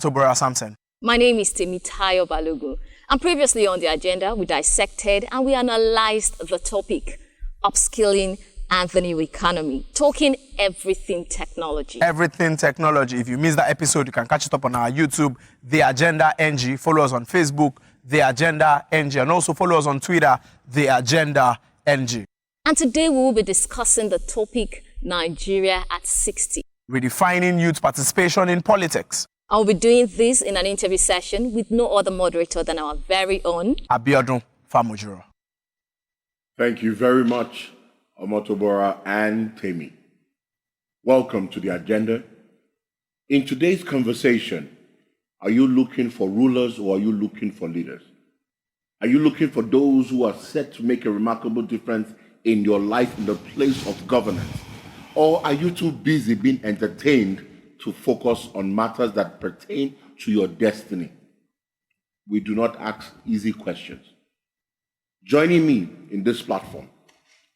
Tobora Samson. My name is Temitayo Balogun. And previously on the agenda, we dissected and we analyzed the topic, upskilling and the new economy, talking everything technology. Everything technology. If you missed that episode, you can catch it up on our YouTube, The Agenda NG. Follow us on Facebook, The Agenda NG. And also follow us on Twitter, The Agenda NG. And today we will be discussing the topic, Nigeria at 60. Redefining youth participation in politics. I'll be doing this in an interview session with no other moderator than our very own Abiodun Famujuro. Thank you very much, Omotobora and Temi. Welcome to The Agenda. In today's conversation, are you looking for rulers or are you looking for leaders? Are you looking for those who are set to make a remarkable difference in your life in the place of governance? Or are you too busy being entertained to focus on matters that pertain to your destiny? We do not ask easy questions. Joining me in this platform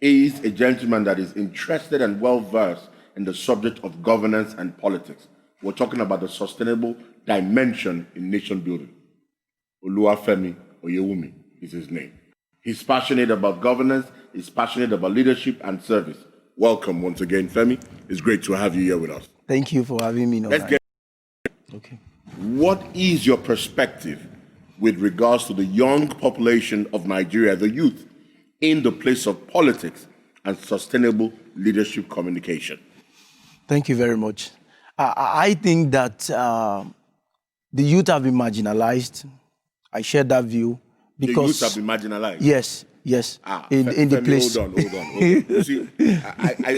is a gentleman that is interested and well-versed in the subject of governance and politics. We're talking about the sustainable dimension in nation building. Oluwafemi Oyewumi is his name. He's passionate about governance, he's passionate about leadership and service. Welcome once again, Femi. It's great to have you here with us. Thank you for having me. Let's get. Okay. What is your perspective with regards to the young population of Nigeria, the youth, in the place of politics and sustainable leadership communication? Thank you very much. I think that the youth have been marginalized. I share that view because the youth have been marginalized. Yes. In the place. Hold on. See,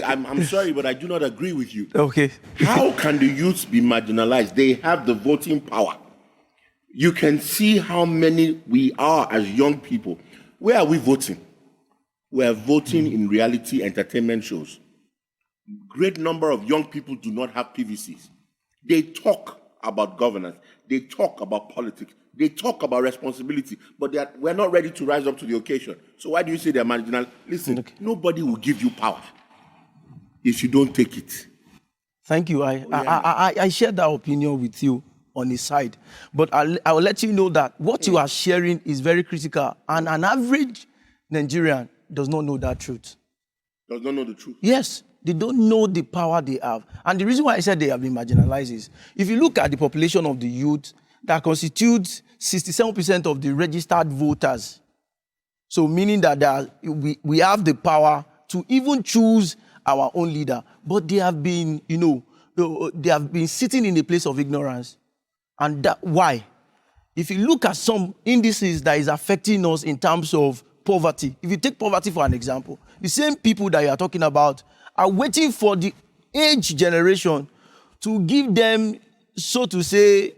I'm sorry, but I do not agree with you. Okay. How can the youth be marginalized? They have the voting power. You can see how many we are as young people. Where are we voting? We are voting in reality entertainment shows. Great number of young people do not have PVCs. They talk about governance. They talk about politics. They talk about responsibility, but we're not ready to rise up to the occasion. So why do you say they're marginal? Listen, Nobody will give you power if you don't take it. Thank you. I share that opinion with you on the side. But I will let you know that what you are sharing is very critical. And an average Nigerian does not know that truth. Does not know the truth? Yes. They don't know the power they have. And the reason why I said they have been marginalized is, if you look at the population of the youth, that constitutes 67% of the registered voters. So meaning that we have the power to even choose our own leader. But they have been, they have been sitting in a place of ignorance. And why? If you look at some indices that is affecting us in terms of poverty, if you take poverty for an example, the same people that you are talking about are waiting for the age generation to give them, so to say,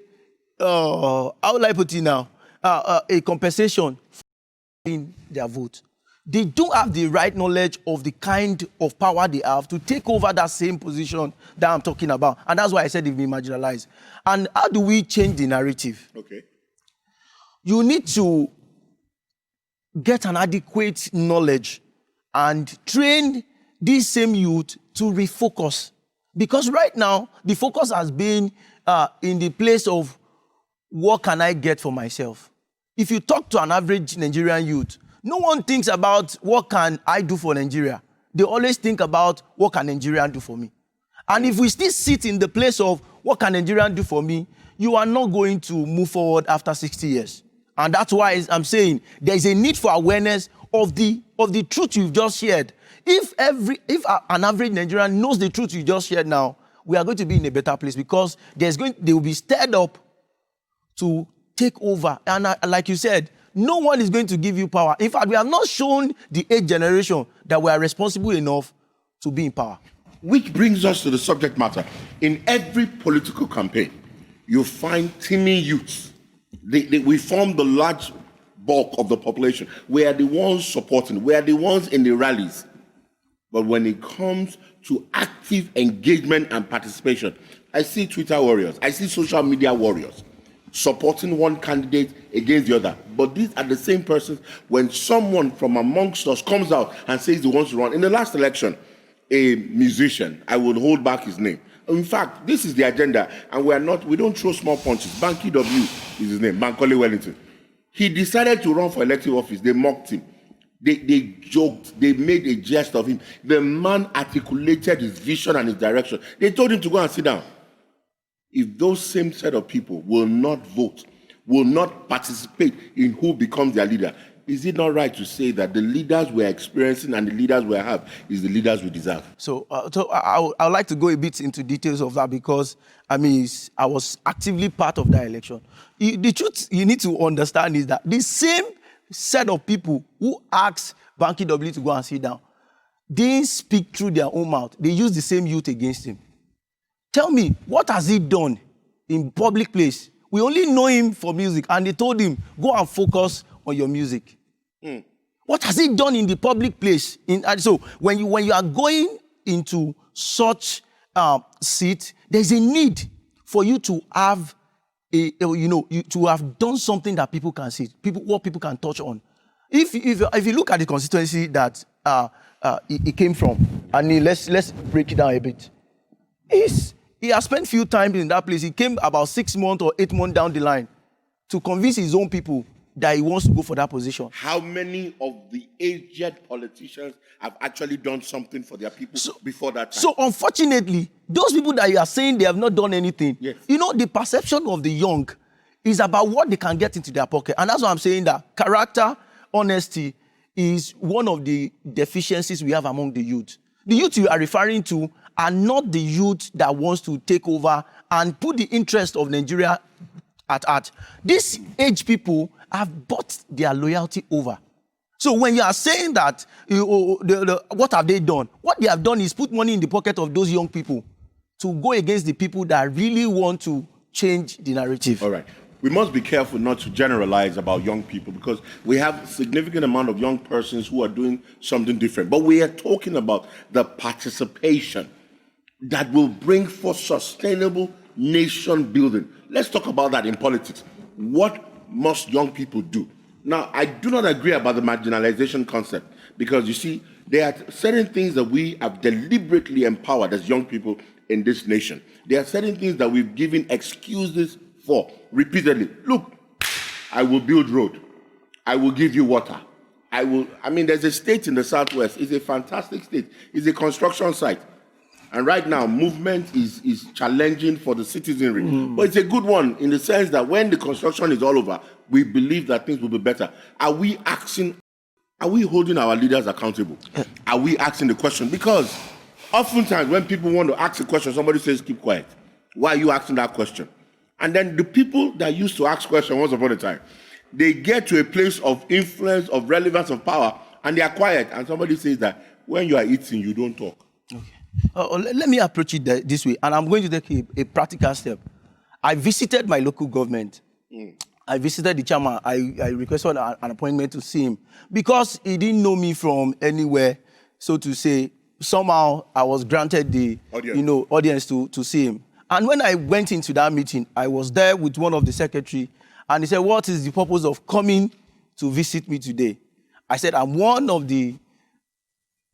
how will I put it now? A compensation for in their vote. They don't have the right knowledge of the kind of power they have to take over that same position that I'm talking about. And that's why I said they've been marginalized. And how do we change the narrative? Okay. You need to get an adequate knowledge and train these same youth to refocus. Because right now, the focus has been in the place of what can I get for myself? If you talk to an average Nigerian youth, no one thinks about what can I do for Nigeria. They always think about what can Nigerian do for me. And if we still sit in the place of what can Nigerian do for me, you are not going to move forward after 60 years. And that's why I'm saying there is a need for awareness of the truth you've just shared. If an average Nigerian knows the truth you just shared now, we are going to be in a better place because they will be stirred up to take over. And like you said, no one is going to give you power. In fact, we have not shown the age generation that we are responsible enough to be in power. Which brings us to the subject matter. In every political campaign, you find teeming youths. We form the large bulk of the population. We are the ones supporting. We are the ones in the rallies. But when it comes to active engagement and participation, I see Twitter warriors. I see social media warriors supporting one candidate against the other. But these are the same persons when someone from amongst us comes out and says he wants to run. In the last election, a musician, I would hold back his name, In fact, this is the agenda, and we don't throw small punches. Banky W is his name, Bankole Wellington. He decided to run for elective office. They mocked him. They joked. They made a jest of him. The man articulated his vision and his direction. They told him to go and sit down. If those same set of people will not vote, will not participate in who becomes their leader, is it not right to say that the leaders we're experiencing and the leaders we have is the leaders we deserve? So I would like to go a bit into details of that because, I was actively part of that election. The truth you need to understand is that the same set of people who asked Banky W to go and sit down didn't speak through their own mouth. They used the same youth against him. Tell me, what has he done in public place? We only know him for music, and they told him, go and focus on your music. What has he done in the public place? So when you are going into such seat, there's a need for you to have to have done something that people can see, what people can touch on. If you look at the constituency that he came from, and let's break it down a bit. He has spent few times in that place. He came about 6 months or 8 months down the line to convince his own people that he wants to go for that position. How many of the aged politicians have actually done something for their people before that time? So unfortunately, those people that you are saying they have not done anything, yes. The perception of the young is about what they can get into their pocket. And that's why I'm saying that character, honesty is one of the deficiencies we have among the youth. The youth you are referring to are not the youth that wants to take over and put the interest of Nigeria at heart. These age people have bought their loyalty over. So when you are saying that, what have they done? What they have done is put money in the pocket of those young people to go against the people that really want to change the narrative. All right. We must be careful not to generalize about young people because we have a significant amount of young persons who are doing something different. But we are talking about the participation that will bring forth sustainable nation building. Let's talk about that in politics. What must young people do? Now, I do not agree about the marginalization concept because, you see, there are certain things that we have deliberately empowered as young people in this nation. There are certain things that we've given excuses for repeatedly. Look, I will build road. I will give you water. There's a state in the Southwest. It's a fantastic state. It's a construction site. And right now, movement is challenging for the citizenry. But it's a good one in the sense that when the construction is all over, we believe that things will be better. Are we holding our leaders accountable? Are we asking the question? Because oftentimes when people want to ask a question, somebody says, keep quiet. Why are you asking that question? And then the people that used to ask questions once upon a time, they get to a place of influence, of relevance, of power, and they are quiet. And somebody says that when you are eating, you don't talk. Okay. Let me approach it this way, and I'm going to take a practical step. I visited my local government. I visited the chairman. I requested an appointment to see him because he didn't know me from anywhere, so to say. Somehow I was granted the audience to see him. And when I went into that meeting, I was there with one of the secretary, and he said, "What is the purpose of coming to visit me today?" I said, "I'm one of the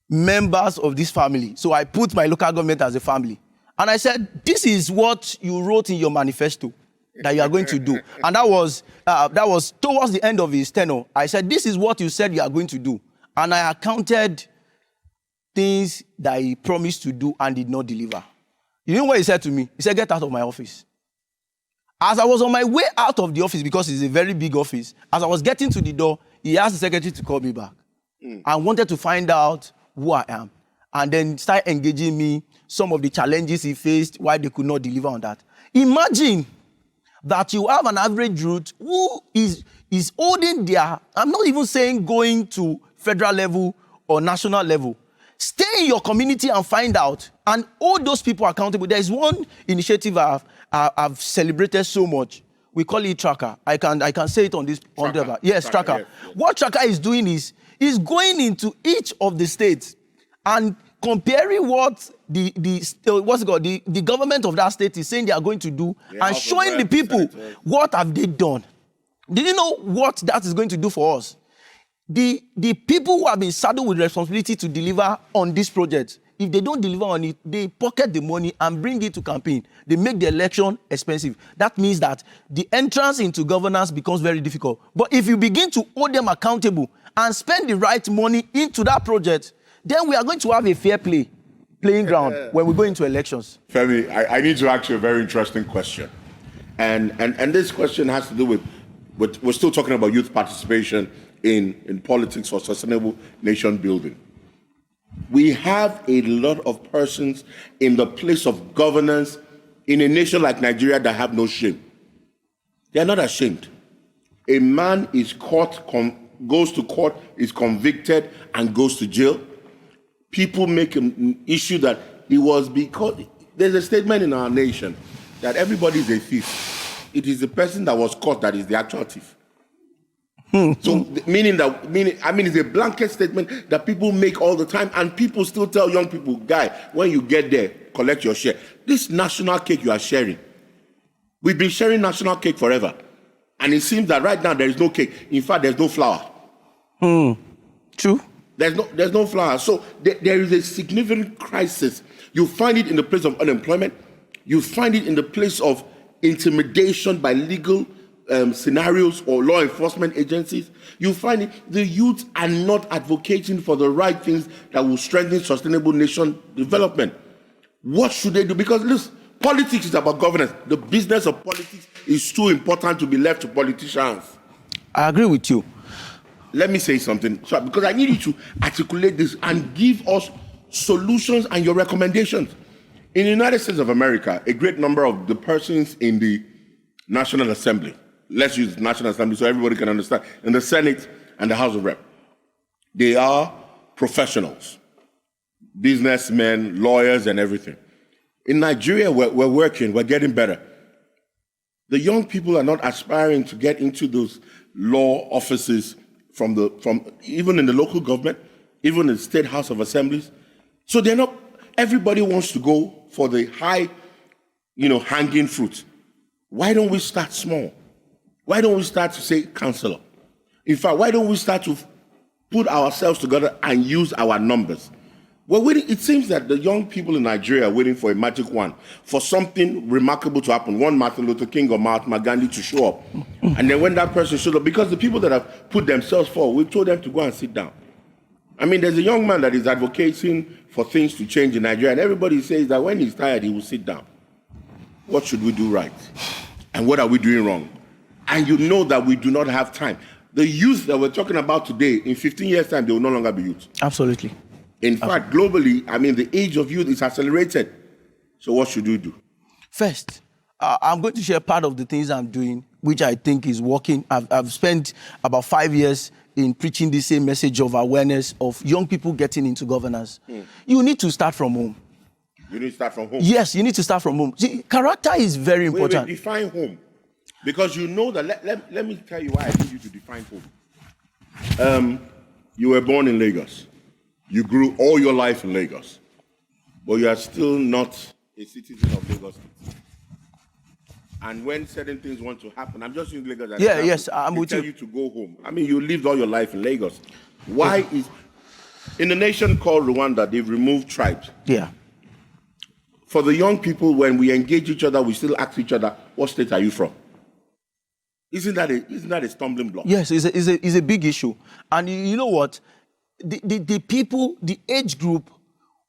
members of this family." So I put my local government as a family. And I said, "This is what you wrote in your manifesto that you are going to do." And that was towards the end of his tenure. I said, "This is what you said you are going to do." And I accounted things that he promised to do and did not deliver. You know what he said to me? He said, "Get out of my office." As I was on my way out of the office, because it's a very big office, as I was getting to the door, he asked the secretary to call me back. I wanted to find out who I am, and then start engaging me, some of the challenges he faced, why they could not deliver on that. Imagine that you have an average youth who is holding their, I'm not even saying going to federal level or national level. Stay in your community and find out and hold those people accountable. There is one initiative I've celebrated so much. We call it Tracker. I can say it on this. Tracker. Yes, Tracker. Yes. What Tracker is doing is going into each of the states and comparing what the government of that state is saying they are going to do and showing the people what have they done. Did you know what that is going to do for us? The people who have been saddled with responsibility to deliver on this project, If they don't deliver on it, they pocket the money and bring it to campaign. They make the election expensive. That means that the entrance into governance becomes very difficult. But if you begin to hold them accountable and spend the right money into that project, then we are going to have a fair playing ground when we go into elections. Femi, I need to ask you a very interesting question. And this question has to do with we're still talking about youth participation in politics for sustainable nation building. We have a lot of persons in the place of governance in a nation like Nigeria that have no shame. They are not ashamed. A man is caught, goes to court, is convicted, and goes to jail. People make an issue that it was because there's a statement in our nation that everybody is a thief. It is the person that was caught that is the actual thief. So meaning it's a blanket statement that people make all the time, and people still tell young people, guy, when you get there, collect your share. This national cake you are sharing, we've been sharing national cake forever, and it seems that right now there is no cake. In fact, there's no flour. True. There's no flour. So there is a significant crisis. You find it in the place of unemployment. You find it in the place of intimidation by legal scenarios or law enforcement agencies. You find it, the youth are not advocating for the right things that will strengthen sustainable nation development. What should they do? Because listen, politics is about governance. The business of politics is too important to be left to politicians. I agree with you. Let me say something, because I need you to articulate this and give us solutions and your recommendations. In the United States of America, a great number of the persons in the National Assembly, let's use National Assembly so everybody can understand, in the Senate and the House of Rep, they are professionals, businessmen, lawyers, and everything. In Nigeria, we're working, we're getting better. The young people are not aspiring to get into those law offices from even in the local government, even in the State House of Assemblies. So they're not, everybody wants to go for the high, hanging fruit. Why don't we start small? Why don't we start to say councillor? In fact, why don't we start to put ourselves together and use our numbers? We're waiting. It seems that the young people in Nigeria are waiting for a magic wand, for something remarkable to happen. One Martin Luther King or Mahatma Gandhi to show up. And then when that person shows up, because the people that have put themselves forward, we told them to go and sit down. I mean, there's a young man that is advocating for things to change in Nigeria, and everybody says that when he's tired, he will sit down. What should we do right? And what are we doing wrong? And you know that we do not have time. The youth that we're talking about today, in 15 years' time, they will no longer be youth. Absolutely. In fact, globally, the age of youth is accelerated. So what should we do? First, I'm going to share part of the things I'm doing, which I think is working. I've spent about 5 years in preaching the same message of awareness of young people getting into governance. You need to start from home. You need to start from home? Yes, you need to start from home. See, character is very important. Wait, define home. Because you know that, let me tell you why I need you to define home. You were born in Lagos. You grew all your life in Lagos. But you are still not a citizen of Lagos. And when certain things want to happen, I'm just using Lagos as an example. Yes, I'm with you. Tell you to go home. You lived all your life in Lagos. Why is, in a nation called Rwanda, they've removed tribes. Yeah. For the young people, when we engage each other, we still ask each other, what state are you from? Isn't that a stumbling block? Yes, it's a big issue. And you know what? The people, the age group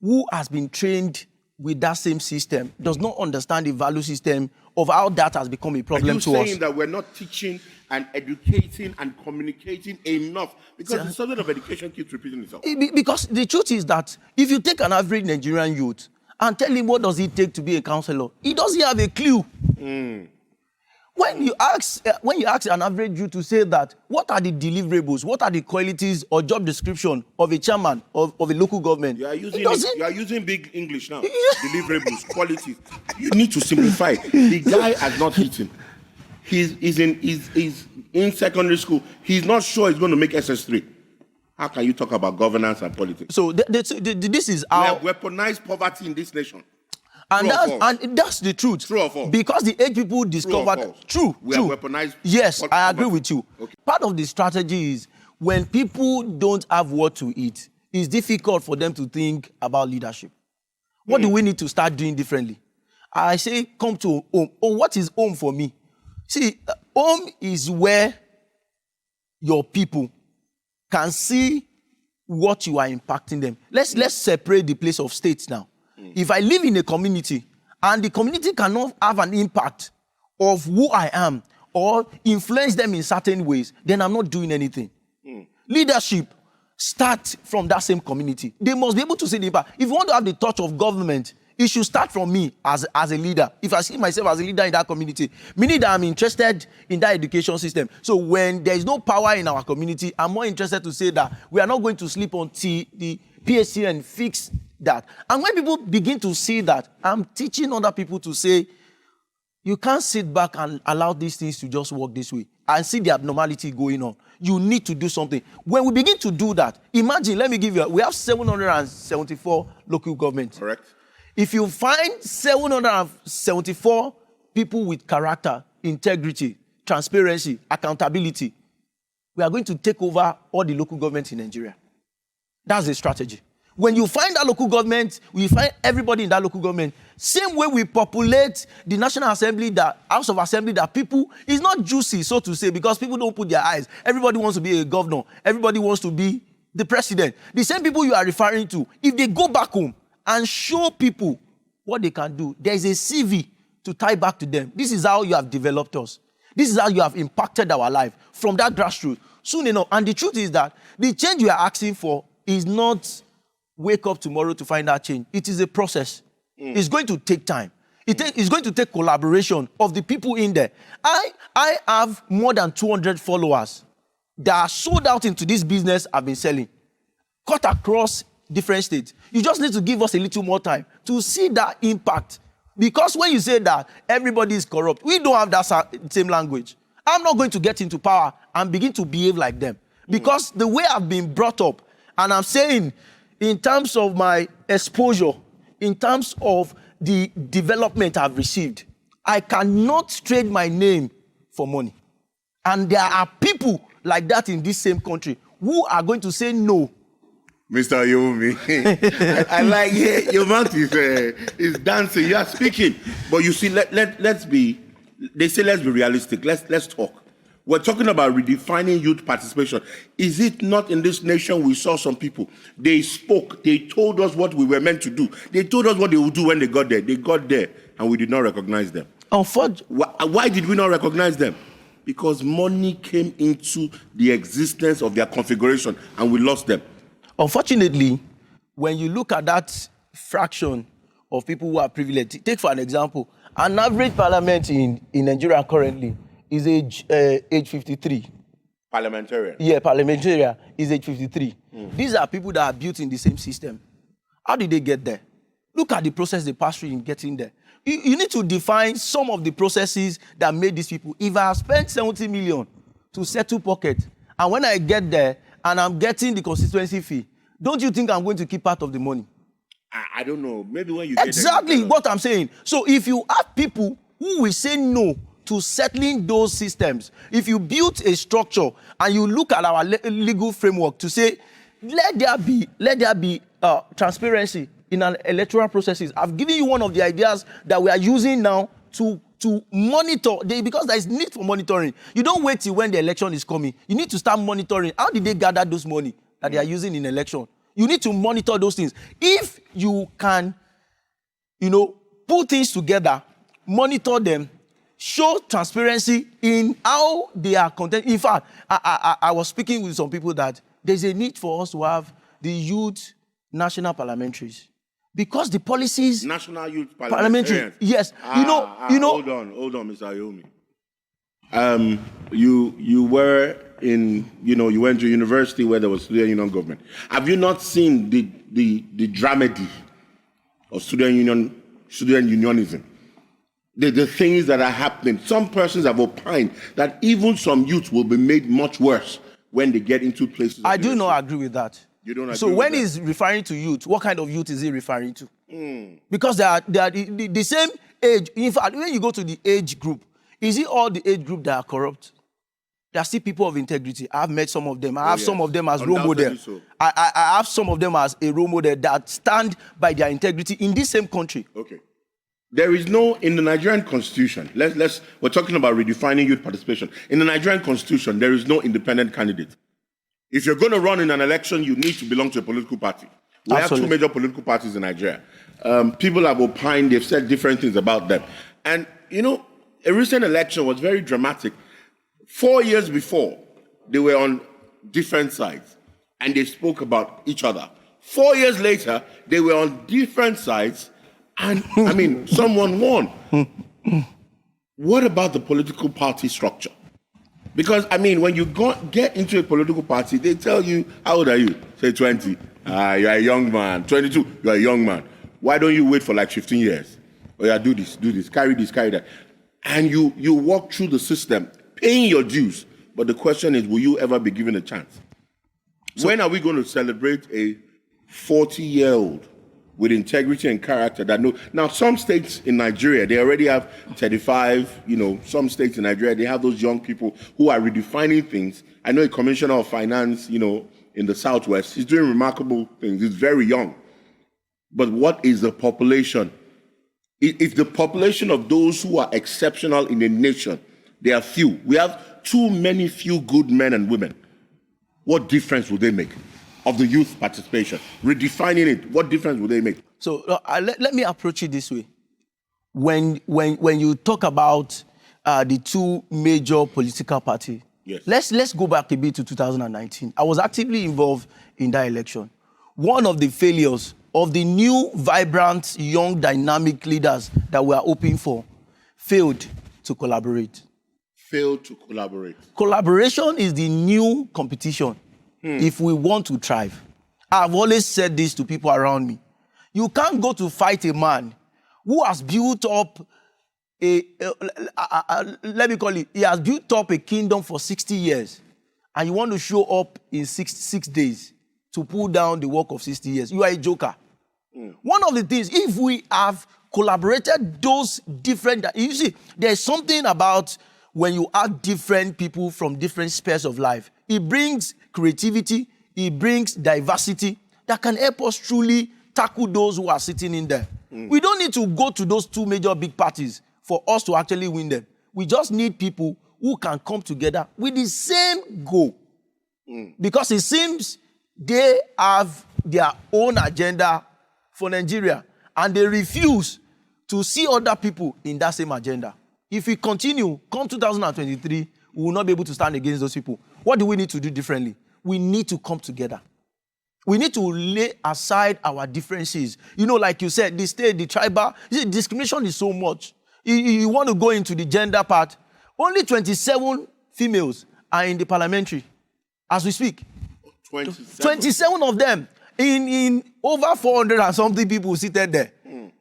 who has been trained with that same system does not understand the value system of how that has become a problem to us. Are you saying that we're not teaching and educating and communicating enough? Because the subject of education keeps repeating itself. Because the truth is that if you take an average Nigerian youth and tell him what does it take to be a counselor, he doesn't have a clue. When you ask an average youth to say that, what are the deliverables, what are the qualities or job description of a chairman of a local government? You are using big English now. Deliverables, qualities. You need to simplify. The guy has not eaten. He's in secondary school. He's not sure he's going to make SS3. How can you talk about governance and politics? So this is how we have weaponized poverty in this nation. And that's the truth. True or false? Because the age people discovered. True. We have weaponized. Yes, I agree with you. Okay. Part of the strategy is when people don't have what to eat, it's difficult for them to think about leadership. What do we need to start doing differently? I say, come to home. Oh, what is home for me? See, home is where your people can see what you are impacting them. Let's separate the place of states now. If I live in a community and the community cannot have an impact of who I am or influence them in certain ways, then I'm not doing anything. Leadership starts from that same community. They must be able to see the impact. If you want to have the touch of government, it should start from me as a leader. If I see myself as a leader in that community, meaning that I'm interested in that education system. So when there is no power in our community, I'm more interested to say that we are not going to sleep until the PSCN fix that. And when people begin to see that, I'm teaching other people to say, you can't sit back and allow these things to just work this way and see the abnormality going on. You need to do something. When we begin to do that, imagine, let me give you, we have 774 local governments. Correct. If you find 774 people with character, integrity, transparency, accountability, we are going to take over all the local governments in Nigeria. That's the strategy. When you find that local government, we find everybody in that local government. Same way we populate the National Assembly, the House of Assembly, that people, is not juicy, so to say, because people don't put their eyes. Everybody wants to be a governor. Everybody wants to be the president. The same people you are referring to, if they go back home and show people what they can do, there is a CV to tie back to them. This is how you have developed us. This is how you have impacted our life from that grassroots. Soon enough, and the truth is that the change you are asking for is not wake up tomorrow to find that change. It is a process. It's going to take time. It's going to take collaboration of the people in there. I have more than 200 followers that are sold out into this business I've been selling, cut across different states. You just need to give us a little more time to see that impact. Because when you say that everybody is corrupt, we don't have that same language. I'm not going to get into power and begin to behave like them. Because the way I've been brought up, and I'm saying in terms of my exposure, in terms of the development I've received, I cannot trade my name for money. And there are people like that in this same country who are going to say no. Mr. Yomi, I like your mouth is dancing. You are speaking, but you see, let's be. They say let's be realistic. Let's talk. We're talking about redefining youth participation. Is it not in this nation we saw some people? They spoke. They told us what we were meant to do. They told us what they would do when they got there. They got there, and we did not recognize them. Why did we not recognize them? Because money came into the existence of their configuration, and we lost them. Unfortunately, when you look at that fraction of people who are privileged, take for an example, an average parliament in Nigeria currently is age 53. Parliamentarian? Yeah, parliamentarian is age 53. These are people that are built in the same system. How did they get there? Look at the process they passed through in getting there. You need to define some of the processes that made these people. If I have spent 70 million to settle pocket, and when I get there and I'm getting the constituency fee, don't you think I'm going to keep part of the money? I don't know. Maybe when you exactly what I'm saying. So if you have people who will say no to settling those systems, if you build a structure and you look at our legal framework to say, let there be transparency in our electoral processes. I've given you one of the ideas that we are using now to monitor, because there is need for monitoring. You don't wait till when the election is coming. You need to start monitoring. How did they gather those money that they are using in election? You need to monitor those things. If you can, put things together, monitor them, show transparency in how they are content. In fact, I was speaking with some people that there's a need for us to have the youth national parliamentaries. Because the policies... National youth parliamentary. Yes. Hold on, Mr. Ayomi. You were in, you went to university where there was student union government. Have you not seen the dramedy of student unionism? The things that are happening. Some persons have opined that even some youth will be made much worse when they get into places. I do not agree with that. You don't agree so with when that? he's referring to youth, what kind of youth is he referring to? Because they are the same age. In fact, when you go to the age group, is it all the age group that are corrupt? There are still people of integrity. I've met some of them. I have yes. some of them as role Undoubtedly model. so. I have some of them as a role model that stand by their integrity in this same country. Okay. There is no, in the Nigerian constitution, we're talking about redefining youth participation. In the Nigerian constitution, there is no independent candidate. If you're going to run in an election, you need to belong to a political party. We have two major political parties in Nigeria. People have opined, they've said different things about them. And, you know, a recent election was very dramatic. 4 years before, they were on different sides and they spoke about each other. 4 years later, they were on different sides and, I mean, someone won. What about the political party structure? Because, I mean, when you get into a political party, they tell you, how old are you? Say 20. You're a young man. 22, you're a young man. Why don't you wait for like 15 years? Oh yeah, do this, carry that. And you walk through the system, paying your dues. But the question is, will you ever be given a chance? So, when are we going to celebrate a 40-year-old with integrity and character that know? Now, some states in Nigeria, they already have 35, you know, some states in Nigeria, they have those young people who are redefining things. I know a commissioner of finance, you know, in the Southwest, he's doing remarkable things. He's very young. But what is the population? If the population of those who are exceptional in a nation, they are few. We have too many few good men and women. What difference will they make of the youth participation? Redefining it, what difference will they make? So let me approach it this way. When you talk about the two major political parties, yes. let's go back a bit to 2019. I was actively involved in that election. One of the failures of the new, vibrant, young, dynamic leaders that we are hoping for failed to collaborate. Failed to collaborate. Collaboration is the new competition if we want to thrive. I've always said this to people around me. You can't go to fight a man who has built up let me call it, he has built up a kingdom for 60 years, and you want to show up in six days to pull down the work of 60 years. You are a joker. One of the things, if we have collaborated those different, you see, there's something about when you have different people from different spheres of life. It brings creativity, it brings diversity that can help us truly tackle those who are sitting in there. We don't need to go to those two major big parties for us to actually win them. We just need people who can come together with the same goal. Because it seems they have their own agenda for Nigeria, and they refuse to see other people in that same agenda. If we continue, come 2023, we will not be able to stand against those people. What do we need to do differently? We need to come together. We need to lay aside our differences. You know, like you said, the state, the tribal, discrimination is so much. You want to go into the gender part, only 27 females are in the parliamentary as we speak. 27 of them. In over 400 and something people seated there.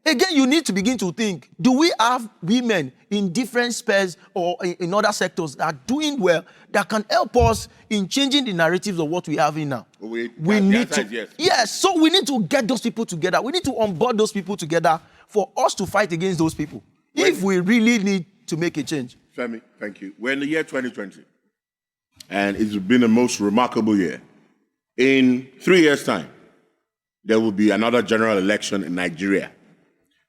Again, you need to begin to think, do we have women in different spheres or in other sectors that are doing well, that can help us in changing the narratives of what we have in now? We need to, yes, so we need to get those people together. We need to onboard those people together for us to fight against those people. If we really need to make a change. Femi, thank you. We're in the year 2020, and it's been a most remarkable year. In 3 years' time, there will be another general election in Nigeria.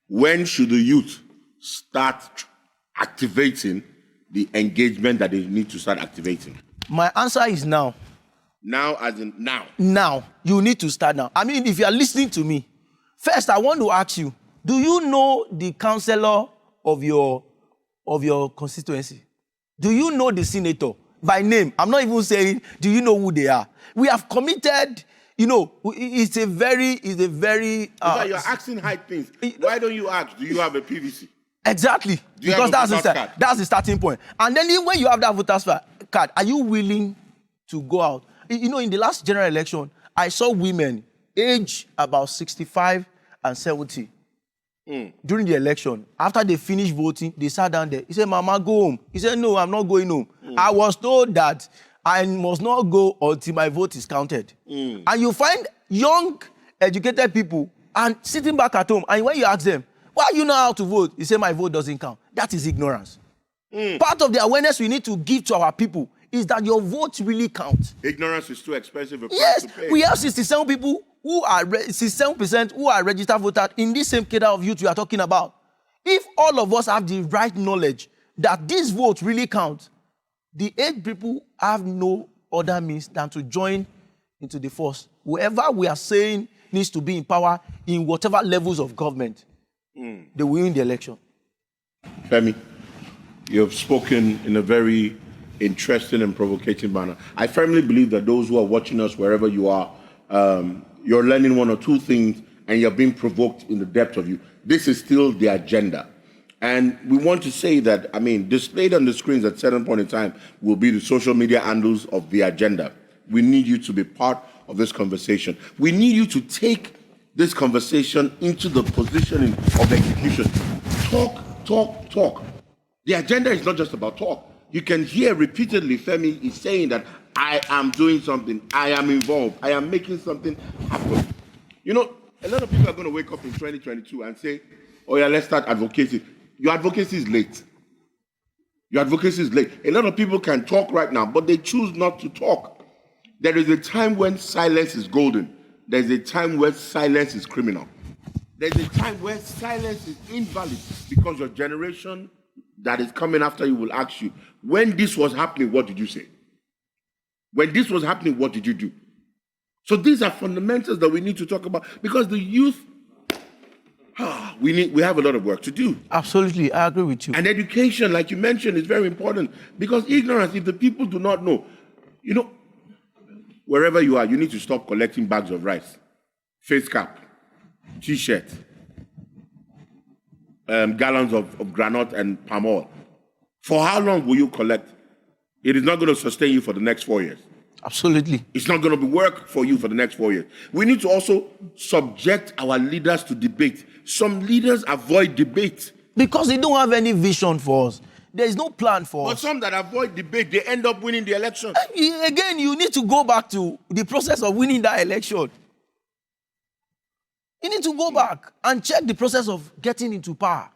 When should the youth start activating the engagement that they need to start activating? My answer is now. Now as in now? Now. You need to start now. I mean, if you are listening to me, first I want to ask you, do you know the councillor of your constituency? Do you know the senator by name? I'm not even saying, do you know who they are? We have committed. You know, it's a very. You're asking high things. Why don't you ask, do you have a PVC? Exactly. Because that's the starting point. And then when you have that voter's card, are you willing to go out? You know, in the last general election, I saw women aged about 65 and 70 during the election. After they finished voting, they sat down there. He said, Mama, go home. He said, no, I'm not going home. I was told that I must not go until my vote is counted. And you find young, educated people and sitting back at home, and when you ask them, why you know how to vote? He say, my vote doesn't count. That is ignorance. Part of the awareness we need to give to our people is that your vote really counts. Ignorance is too expensive a price Yes, to pay. we have 67 people who are 67% who are registered voters in this same cadre of youth we are talking about. If all of us have the right knowledge that this vote really counts, the 8 people have no other means than to join into the force. Whoever we are saying needs to be in power in whatever levels of government, they will win the election. Femi, you have spoken in a very interesting and provocative manner. I firmly believe that those who are watching us, wherever you are, you're learning one or two things and you're being provoked in the depth of you. This is still the agenda. And we want to say that, displayed on the screens at certain point in time will be the social media handles of the agenda. We need you to be part of this conversation. We need you to take this conversation into the positioning of execution. Talk. The agenda is not just about talk. You can hear repeatedly Femi is saying that I am doing something, I am involved, I am making something happen. A lot of people are going to wake up in 2022 and say, oh yeah, let's start advocacy. Your advocacy is late. A lot of people can talk right now, but they choose not to talk. There is a time when silence is golden. There's a time where silence is criminal. There's a time where silence is invalid because your generation that is coming after you will ask you, when this was happening, what did you say? When this was happening, what did you do? So these are fundamentals that we need to talk about because the youth, we have a lot of work to do. Absolutely, I agree with you. And education, like you mentioned, is very important because ignorance, if the people do not know, wherever you are, you need to stop collecting bags of rice, face cap, T-shirt, gallons of granite and palm oil. For how long will you collect? It is not going to sustain you for the next 4 years. Absolutely. It's not going to work for you for the next 4 years. We need to also subject our leaders to debate. Some leaders avoid debate. Because they don't have any vision for us. There is no plan for But us. some that avoid debate, they end up winning the election. Again, you need to go back to the process of winning that election. You need to go back and check the process of getting into power.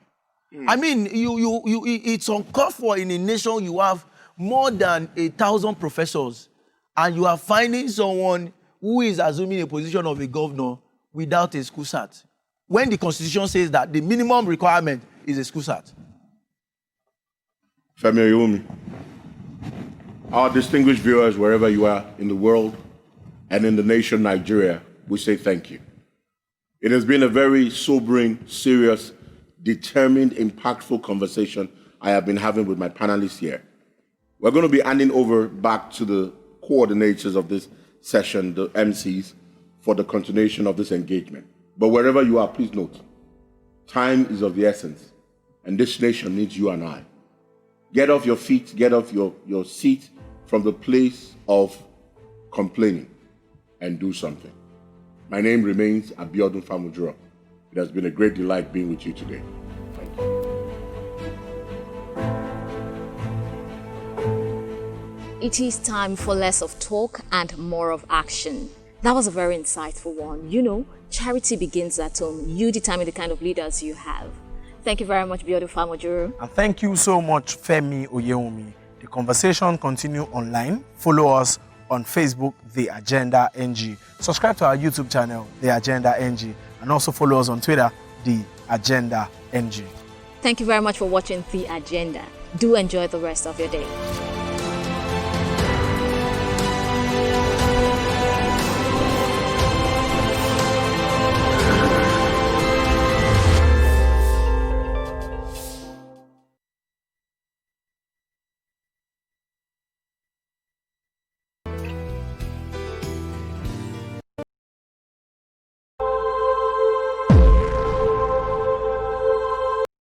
It's uncalled for in a nation you have more than 1,000 professors and you are finding someone who is assuming a position of a governor without a school cert. When the Constitution says that the minimum requirement is a school cert. Femi Oyewumi, our distinguished viewers, wherever you are in the world and in the nation Nigeria, we say thank you. It has been a very sobering, serious, determined, impactful conversation I have been having with my panelists here. We're going to be handing over back to the coordinators of this session, the MCs, for the continuation of this engagement. But wherever you are, please note, time is of the essence, and this nation needs you and I. Get off your feet, get off your seat from the place of complaining and do something. My name remains Abiodun Famujuro. It has been a great delight being with you today. Thank you. It is time for less of talk and more of action. That was a very insightful one. Charity begins at home. You determine the kind of leaders you have. Thank you very much, Biodun Famujuro. And thank you so much, Femi Oyewumi. The conversation continue online. Follow us on Facebook, The Agenda NG. Subscribe to our YouTube channel, The Agenda NG. And also follow us on Twitter, The Agenda NG. Thank you very much for watching The Agenda. Do enjoy the rest of your day.